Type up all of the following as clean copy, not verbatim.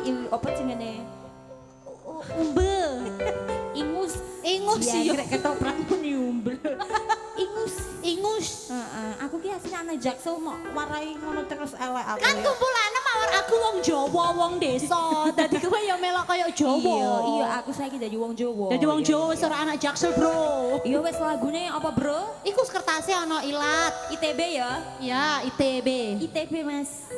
apa jenenge? Umbel. Ingus. Ingus ya. ya. Krek ketoprak muni umbel. Ingus. Ingus. Heeh, aku ki asline ana Jaksel mau warai ngono terus elek aku. Kan kumpulane mawar aku wong Jawa, wong desa. Dadi kowe ya melok kaya Jawa. Iya, aku saiki dadi wong Jawa. Dadi wong Jawa wis ora anak Jaksel, Bro. Iya wis lagune apa, Bro? Iku kertasé ana ilat. ITB ya? Ya, ITB. ITB, Mas.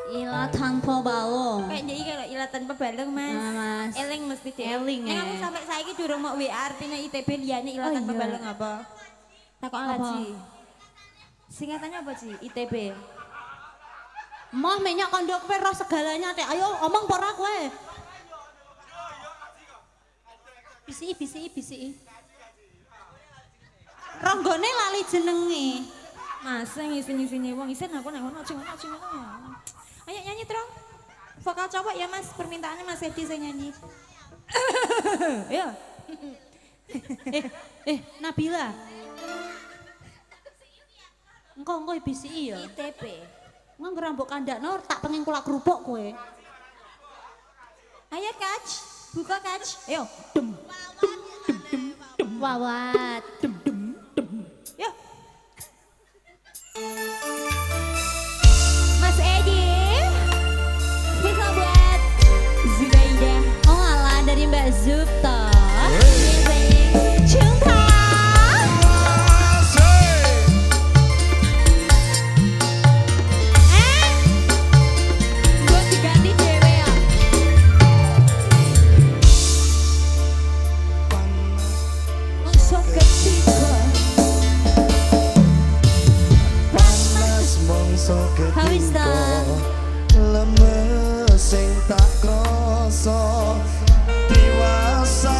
Ilat tanpa balung. Kayak jadi kalau ilat tanpa balung, Mas. Nah, Mas. Eling mesti deh. Eling, Nek ya. aku sampai saiki durung mau WA artinya ITB liyane ilat Oh, tanpa iya. balung apa? Takon Apa? lagi. Singkatannya apa, Ci? ITB. Mah minyak kondo kowe roh segalanya teh. Ayo omong pora kowe. Bisi. Ronggone lali jenenge. Masa ngisi-ngisini wong isin aku nek ngono aja ngono ya. Ayo nyanyi, Trong. Vokal cowok ya, Mas. Permintaannya Mas Edi saya nyanyi. Ayo. Nabila. Engko bisi ya. ITB. Engko rambut kandakno tak pengen kulak kerupuk kowe. Ayo, Kak. Buka, Kak. Ayo. Wawat. Yuk. Mas Edi. Spesial buat Zubaidah. Oh alah dari Mbak Zupto. Cinta. Buat diganti cewek ya. Masa ketika Panas mongso Hawis ketika ta? lemes sing tak krasa dewasa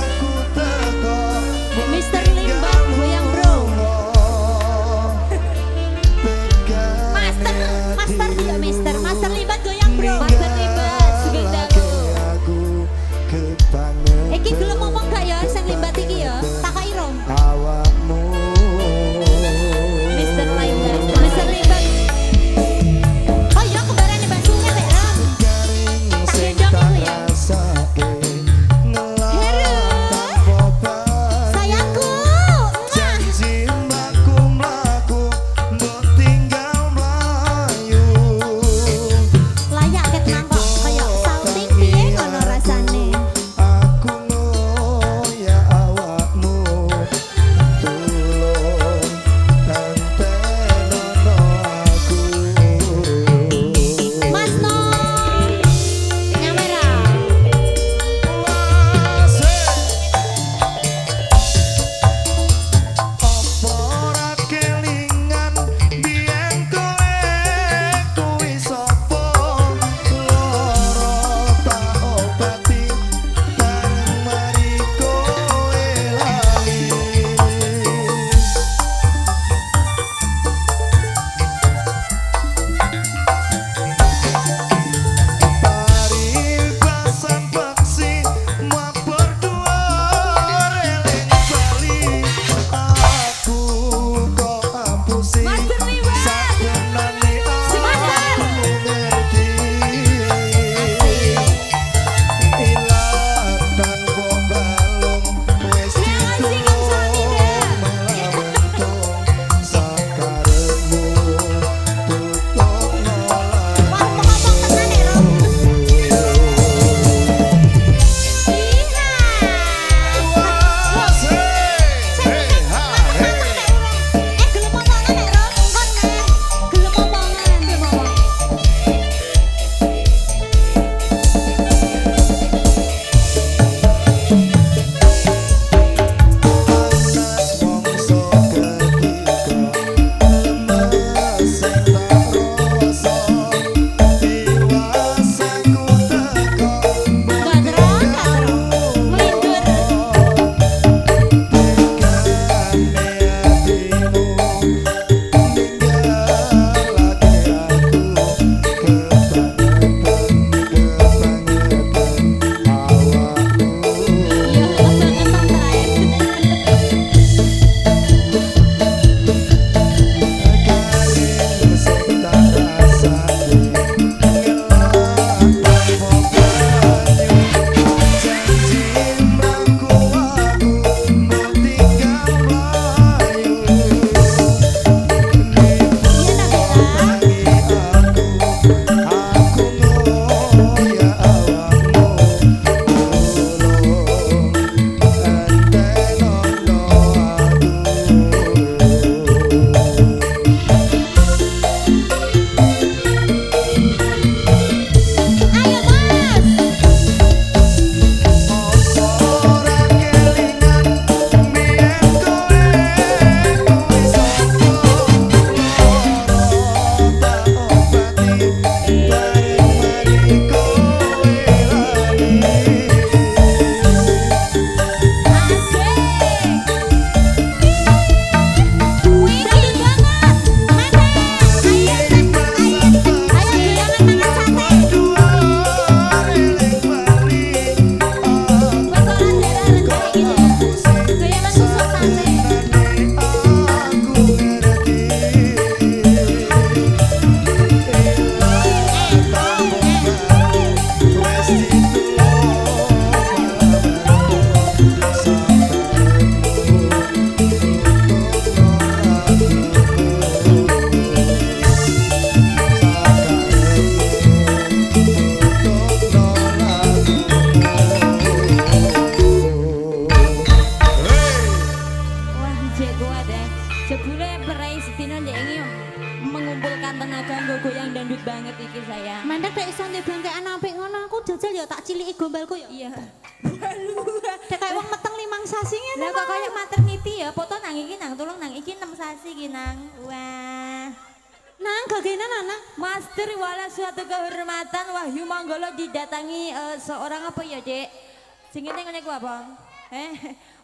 ya tak ciliki gombalku ya. Iya. Dek kayak wong meteng 5 sasi ngene. Lah kok kayak maternity ya, foto nang iki nang tulung nang iki 6 sasi iki nang. Wah. Nang gagenan anak. Master wala suatu kehormatan Wahyu Manggolo didatangi seorang apa ya, Dek? Sing ngene ngene ku apa?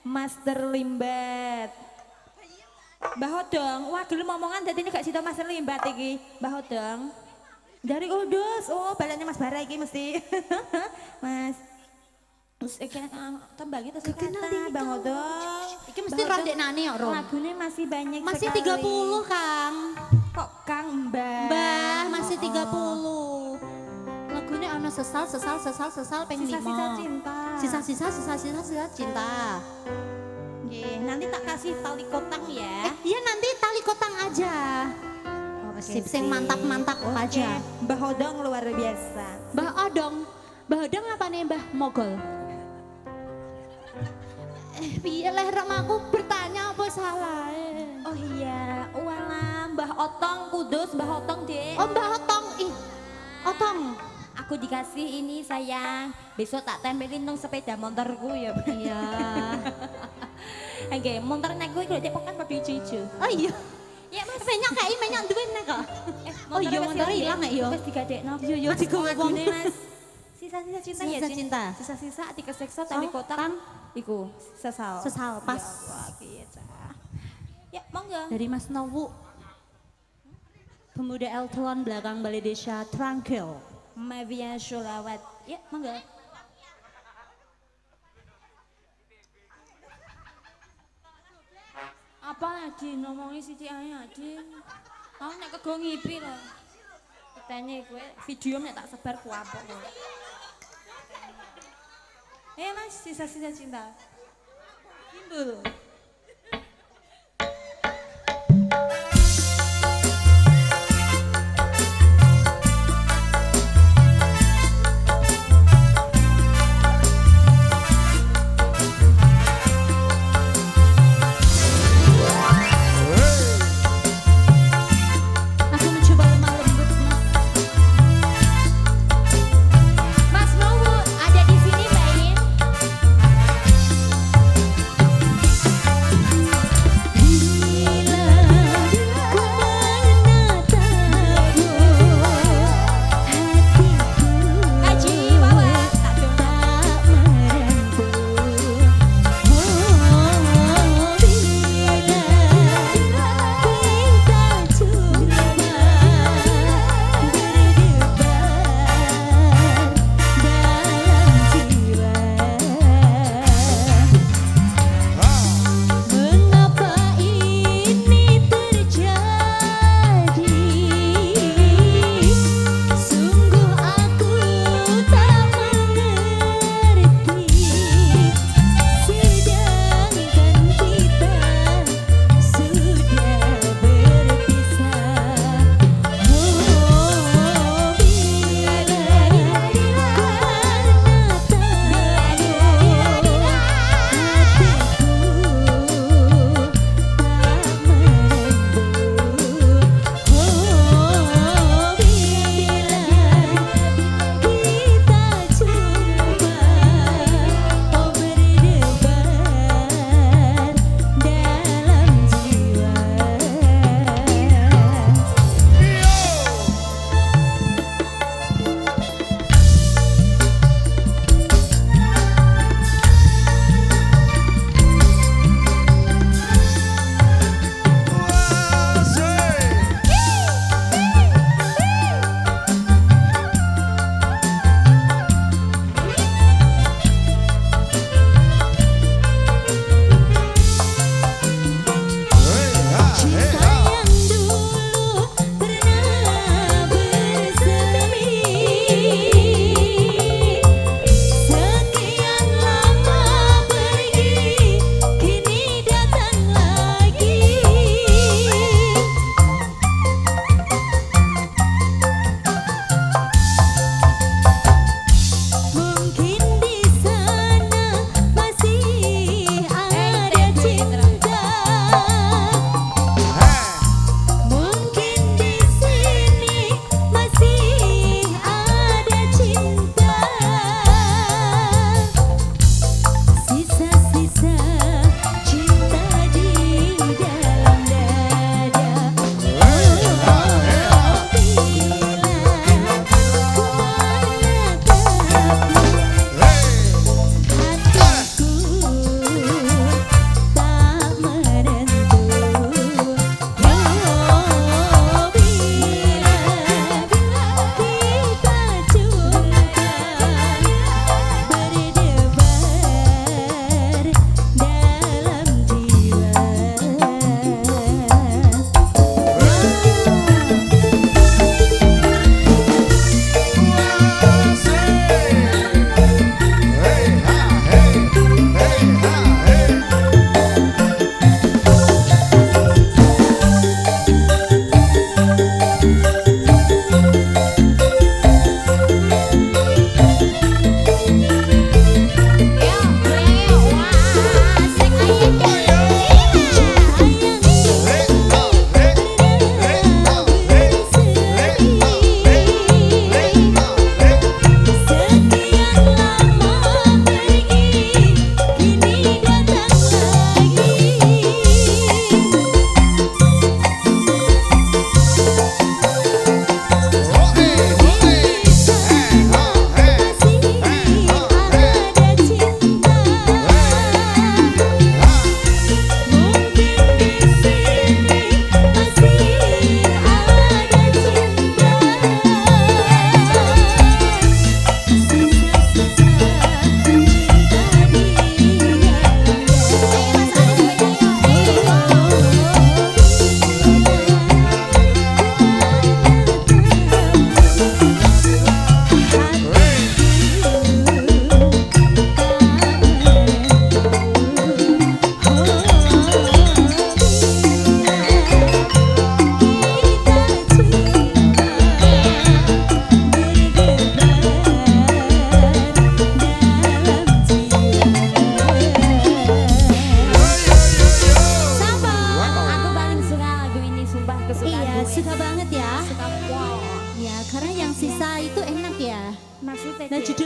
Master Limbat. Mbah Hodong, wah gelem omongan dadi gak sida Master Limbat iki. Mbah Hodong. Dari Kudus. Oh, balane Mas Bara iki mesti. Mas. Terus iki tembang itu kata Bang Hodong. Iki mesti rondek nane ya, Rom. Lagune masih banyak Masih sekali. 30, Kang. Kok Kang Mbah? Mbah, masih Oh, 30. Lagune ana sesal ping 5. Sisa-sisa cinta. Sisa cinta. Nggih, nanti tak kasih tali kotang ya. Iya nanti tali kotang aja. Sip, sing mantap-mantap aja. Mbah Hodong luar biasa. Mbah Odong apa nih Mbah Mogol? Piye leh aku bertanya apa salah? Oh iya, walah Mbah Otong Kudus, Mbah Otong Dek. Oh Mbah Otong, Otong. Aku dikasih ini sayang. Besok tak tempelin dong sepeda motorku ya. Iya. Oke, motor naik gue kalau dia kan pada ijo-ijo. Oh iya. Ya Mas. Menyak duwe nek kok. Oh iya motor ilang nek yo. Wis digadekno. Yo yo digawe wong. Mas. Sisa-sisa cinta ya. Sisa cinta. Sisa-sisa dikeseksa tali kotak. Iku sesal. Sesal pas. Ya, wah, gitu. Ya, monggo. Dari Mas Nowu. Pemuda Eltelon belakang Balai Desa Tranquil. Mavia Sholawat. Ya, monggo. Apa lagi ngomongin si Ciai Adi? Aku nek kego ngipi lho. Ditanya gue video nek tak sebar ku apa kowe. Mas, sisa-sisa cinta. Timbul. Aku mencoba lemah lembut Mas. Mas Nowo ada di sini Mbak In.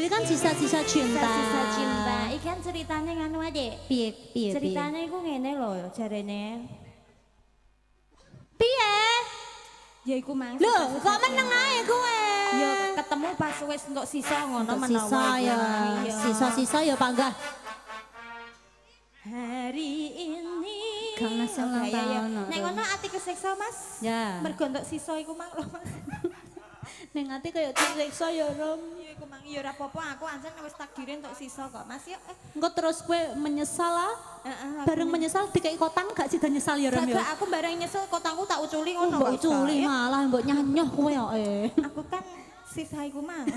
Judulnya kan sisa-sisa cinta. Sisa cinta. Ikan ceritanya nganu adik. Piye piye. Ceritanya iku ngene lho jarene. Piye? Ya iku mang. Lho, kok meneng ae kowe? Ya ketemu pas wis entuk sisa ngono Untuk menawa. sisa ya. Iya. Sisa-sisa ya panggah. Hari ini. Gak nasi ulang Oke, ya, ya. tahun, Nek ngono ati kesiksa Mas. Ya. Mergo entuk sisa iku mang lho Mas. Ning ati kaya disiksa ya, Rom. Iya iku mang ya ora apa-apa aku ancen wis takdire entuk sisa kok Mas ya. Engko terus kowe menyesal lah. Heeh. Bareng menyesal dikei kotang gak sida nyesal ya, Rom ya. Gak aku bareng nyesel kotaku tak uculi ngono Mbok kok, Sa. culi Ya. malah mbok nyanyoh kowe kok Aku kan sisa iku mang.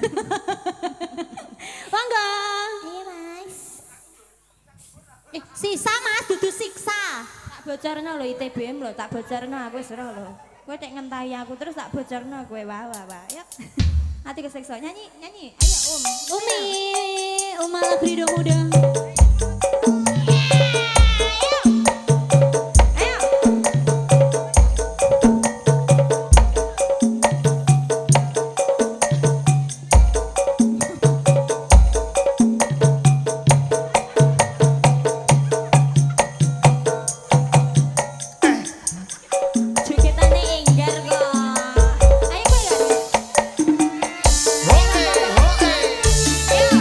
Mangga. Iya Mas. Sisa Mas dudu siksa. Tak bocorno lho ITBM lho, tak bocorno aku wis ora lho. Kowe tek ngentahi aku terus tak bocorno kowe wah. Yuk. Hati kesiksa nyanyi. Ayo Umi, Umala Frido Muda. Ayo. Jogetane enggar kok. Ayo kowe lho. Oke, oke. Ayo.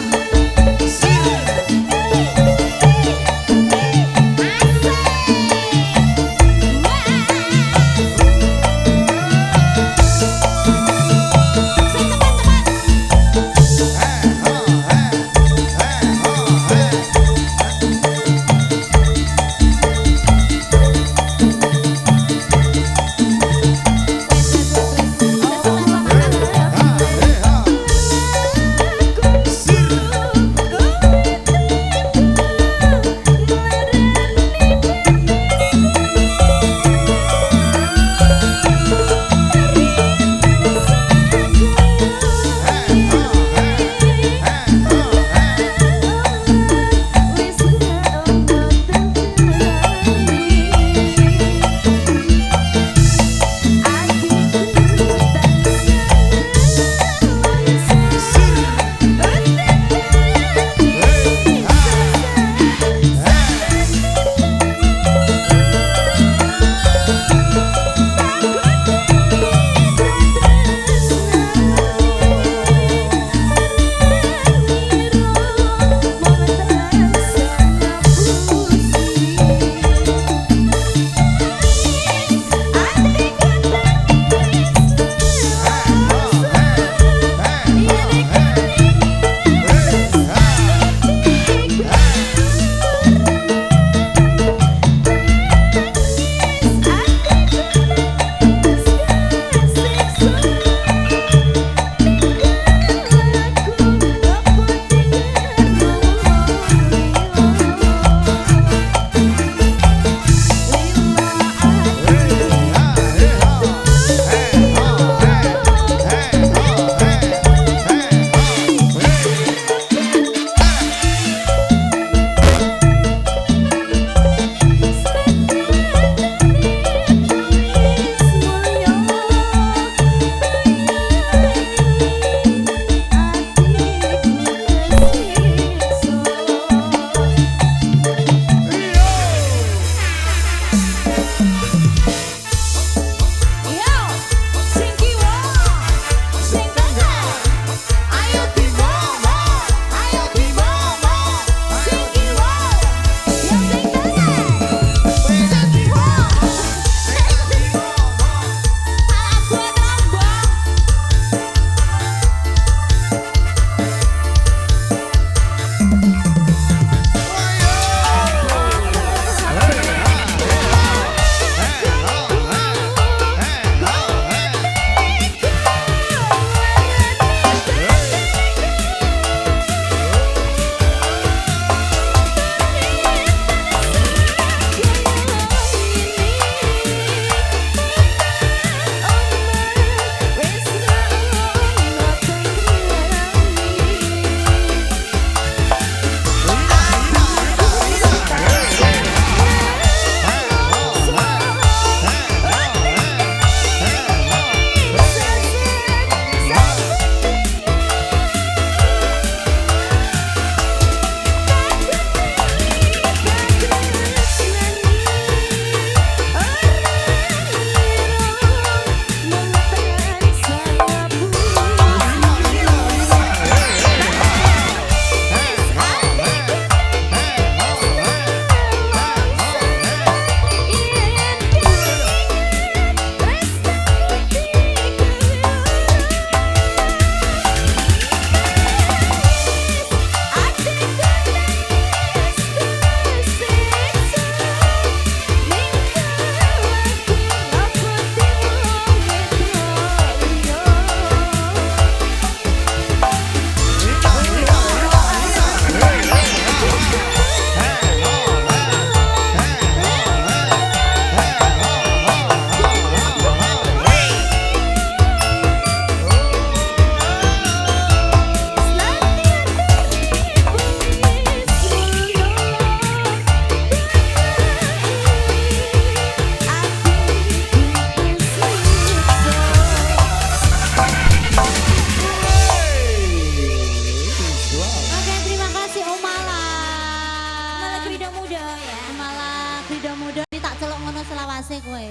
muda-muda tak celok ngono selawase kowe.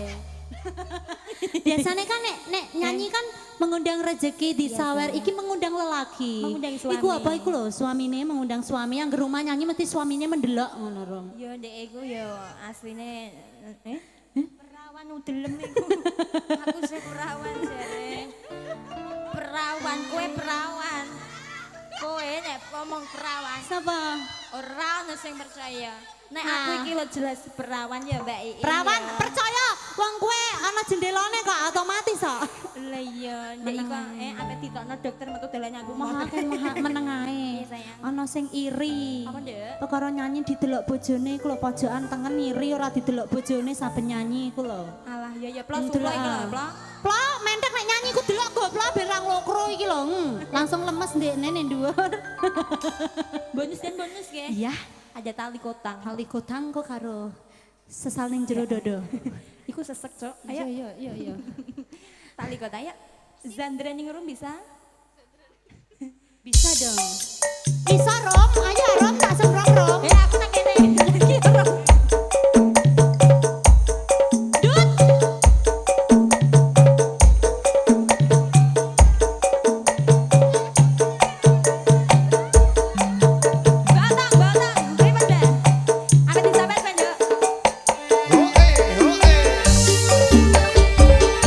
Biasanya kan nek nyanyi kan mengundang rezeki di sawer, iki mengundang lelaki. Mengundang suami. Iku apa iku lho, suamine mengundang suami yang ke rumah nyanyi mesti suaminya mendelok ngono rom. Yo ndek iku yo asline perawan udelem iku. Aku sing perawan jare. Perawan, kowe perawan. Kowe nek ngomong perawan Sapa? ora ono sing percaya. Nek aku iki lho jelas perawan ya Mbak Ii. Perawan percaya wong kowe ana jendelane kok otomatis kok. Lah iya, ndek iku ampe ditokno dokter metu dalan aku Maha meneng ae. Iya, sayang. Ana sing iri. Apa, Ndek? Perkara nyanyi didelok bojone iku lho pojokan tengen iri ora didelok bojone saben nyanyi iku lho. Alah ya ya plos sulo iki lho, plos. Plok, mentek nek nyanyi ku delok goblok ben ra nglokro iki lho. Langsung lemes ndekne ning dhuwur. Bonus dan bonus ge. Iya, Ada tali kotang. kali kotang kok karo sesal ning jero dodo. Iku sesek, Cok. Iya, Ayo iya, iya. tali kotang ya. Zandra ning room bisa? Bisa dong. Bisa Rom, ayo Rom tak semprong Rom. Aku nang kene. Batang, batang. Ribet dah. Apa disabet kan, Dok? Oke, oke. Batang, batang.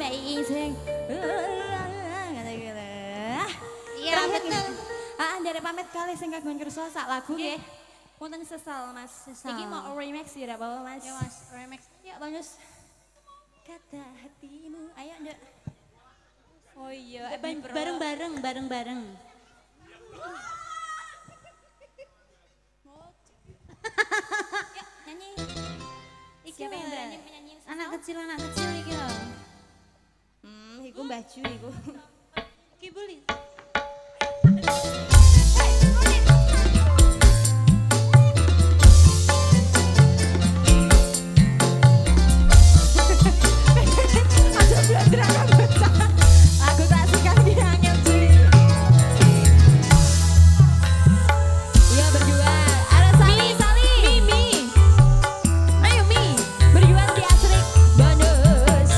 Mbak Iing sing ngene-ngene. Iya, betul. Dari pamit kali sing kagungan kersa sak lagu nggih. Wonten sesal Mas. Sesal. Iki mau remix ya apa Mas? Ya Mas, remix. Ya Banyus. Kata hatimu. Ayo Nduk. Oh iya, Bareng-bareng. Yuk nyanyi. Iki Siapa yang lho, berani? penyanyi sesal. Anak kecil iki lho. Iku Mbah Ju iku. Ki beli. Aja blandrakan bocah. Lagu klasik kang diangel Juli. Iya berjuang. Ada Sali. Mimi. Ayo Mi. Berjuang di Asrik bonus.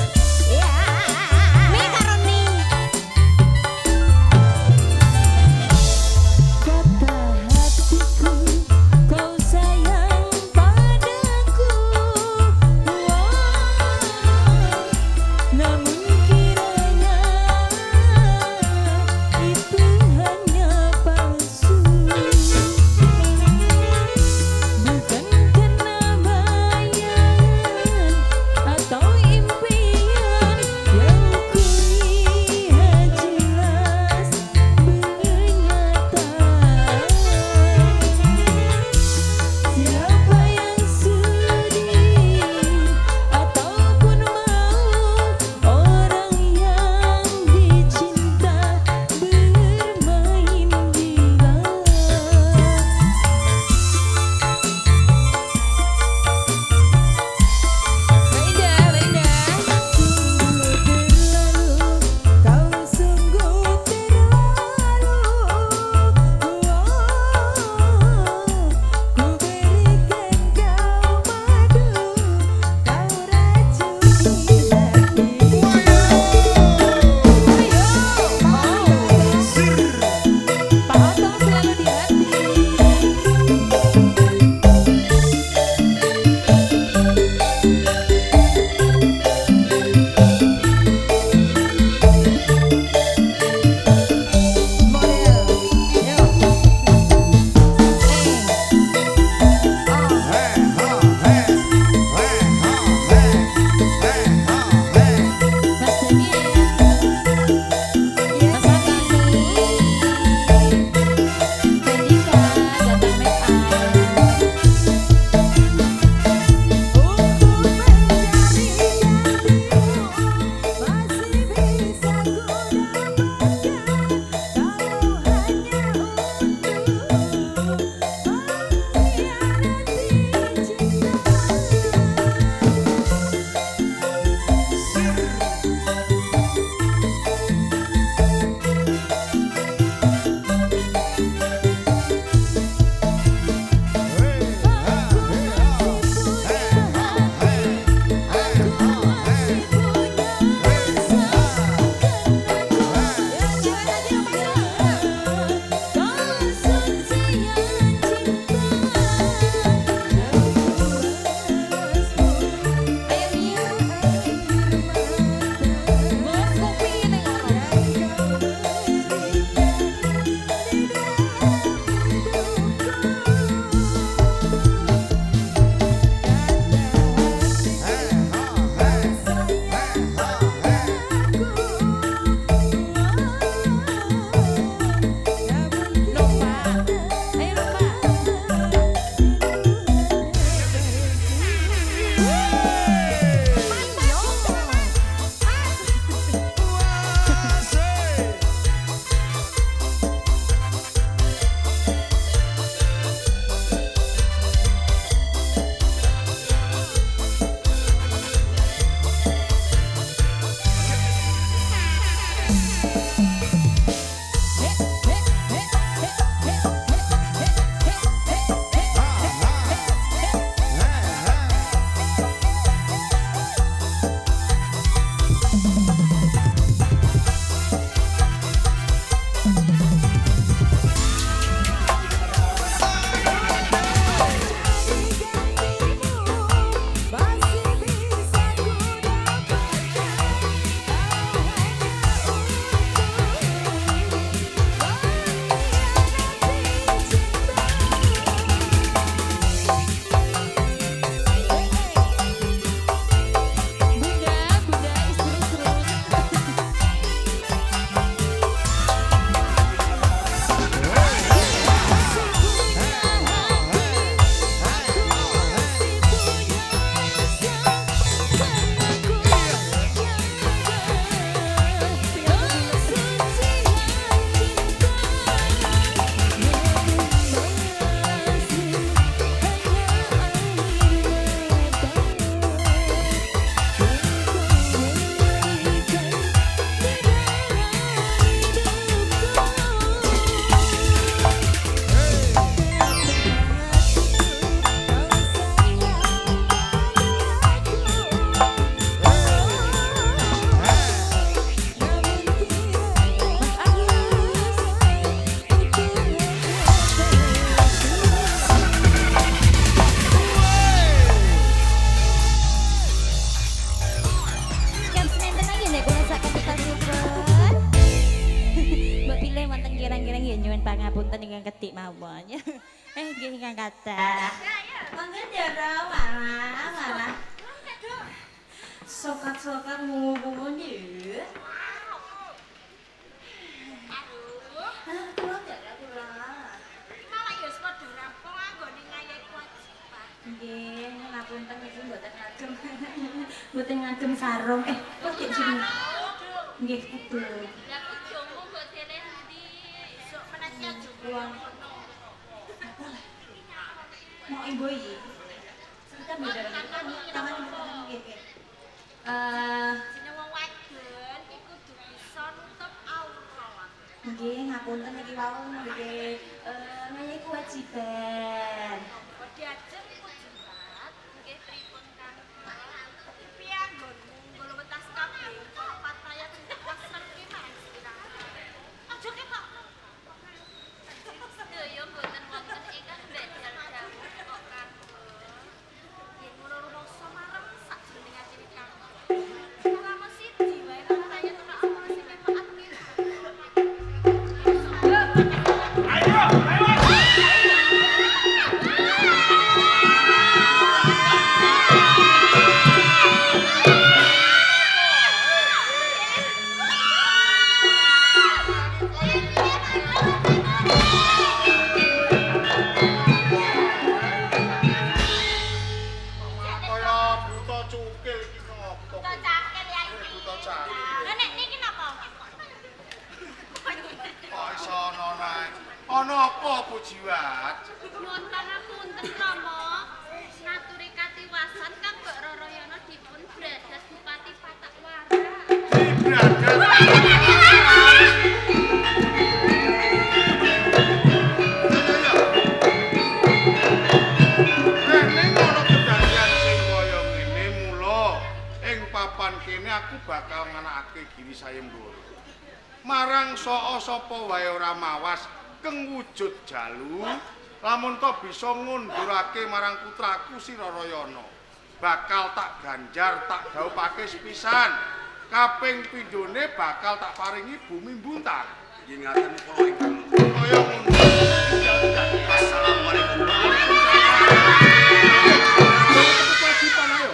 Ya. Mi karo ni. nggih nyuwun pangapunten ingkang kedik mawon ya. Nggih ingkang kathah. Monggo Ndara malah. Sokat-sokat mungu-mungu nggih. Nggih, ngapunten iki mboten ngagem sarung. Kok dik sini. Nggih, betul. Mau ibu iki. Sebentar beda tangan nggih. Jeneng wong wadon iku kudu bisa nutup aurat. Nggih, ngapunten iki wau nggih nggih kewajiban. Diajeng kujibat nggih pripun kan. Piye anggonmu nggo wetas kabeh kok pataya cekel ki mas kirang. Aja ketok. Sedaya mboten wonten ingkang ndedel dawuh kok kan. Yen ngono rumangsa marem sakjroning acara kang. Selama siji wae pataya kena apa sing memak kira. Kaya buta cukil iki kok. Buta cakil ya iki. Buta cakil. Lah nek niki napa? Kok iso ana nae? Ana apa pujiwat? Mboten ngapunten Rama. Naturi katiwasan Kang Mbok Rarayana dipun bradat Bupati Patakwara. Dibradat. Ning ana kedadian sing kaya ngene mula ing papan kene aku bakal nganakake giri sayembara. Marang sapa wae ora mawas keng wujud jalu lamun to bisa ngundurake marang putraku si Rarayana. Bakal tak ganjar tak dhawuhake sepisan. Kaping pindhone bakal tak paringi bumi buntar. Nggih ngaten kula ingkang Kaya ngono. Assalamualaikum. Kewajiban ayo.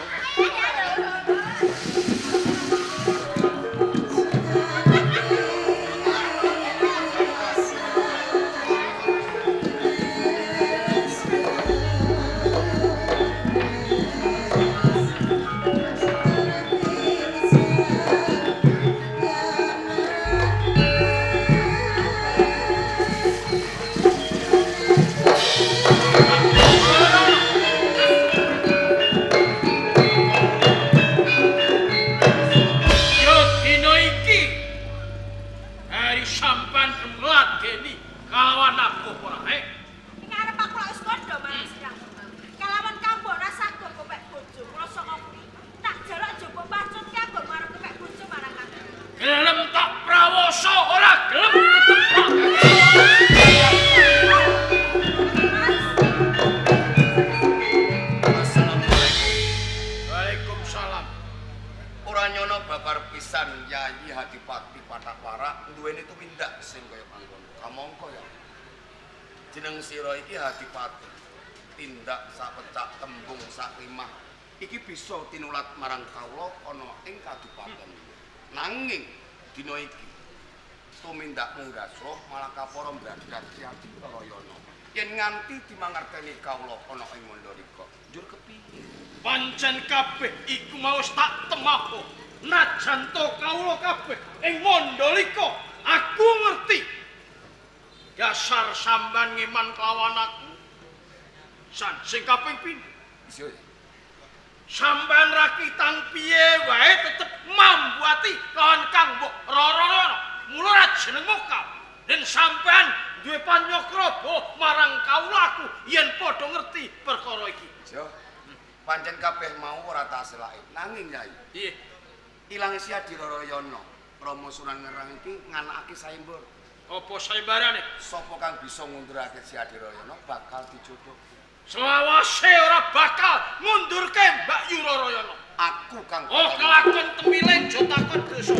Yo dina iki hari sampan ngladeni kalawan aku ora Ngarep aku lak wis padha Mas. Kalawan kambo ora saged kopek bojo, kula saka kuwi. Tak jaluk jaba pacut ki ambon marep kopek bojo marang aku. gelem tak prawoso ora gelem Assalamualaikum. Waalaikumsalam. Ora nyono babar pisan Yayi Hadipati Patakwara duweni tumindak sing kaya mangkono. Kamangka ya. Jeneng sira iki Hadipati. Tindak sapecak tembung sak limah iki bisa tinulat marang kawula ana ing kadipaten. Nanging dina iki tumindak munggaso malah kapara mbradhat Adi Rarayana. Yen nganti dimangerteni kawula ana ing Mandalika, njur kepiye? Pancen kabeh iku mau tak temako. Najan to kawula kabeh ing Mandalika, aku ngerti. Dasar samban ngeman kelawan aku. Sing kaping pindho. Bisa ya? Sampean rakitang piye wae tetep mambuati kawan Kang Mbok Rarayana. Mula ra jenengmu kau. Den sampean duwe panyokraba marang kawulaku yen padha ngerti perkara iki. Jo. Pancen kabeh mau ora tak selake. Nanging Nyai, Piye? ilang si Adi Rarayana, Rama Sunan Ngerang iki nganakake sayembara. Apa sayembarane? Sapa kang bisa ngundurake si Adi Rarayana bakal dijodoh. Selawase ora bakal mundurke Mbak Yu Rarayana. Aku kang Oh kelakon temileng jo takon dosa.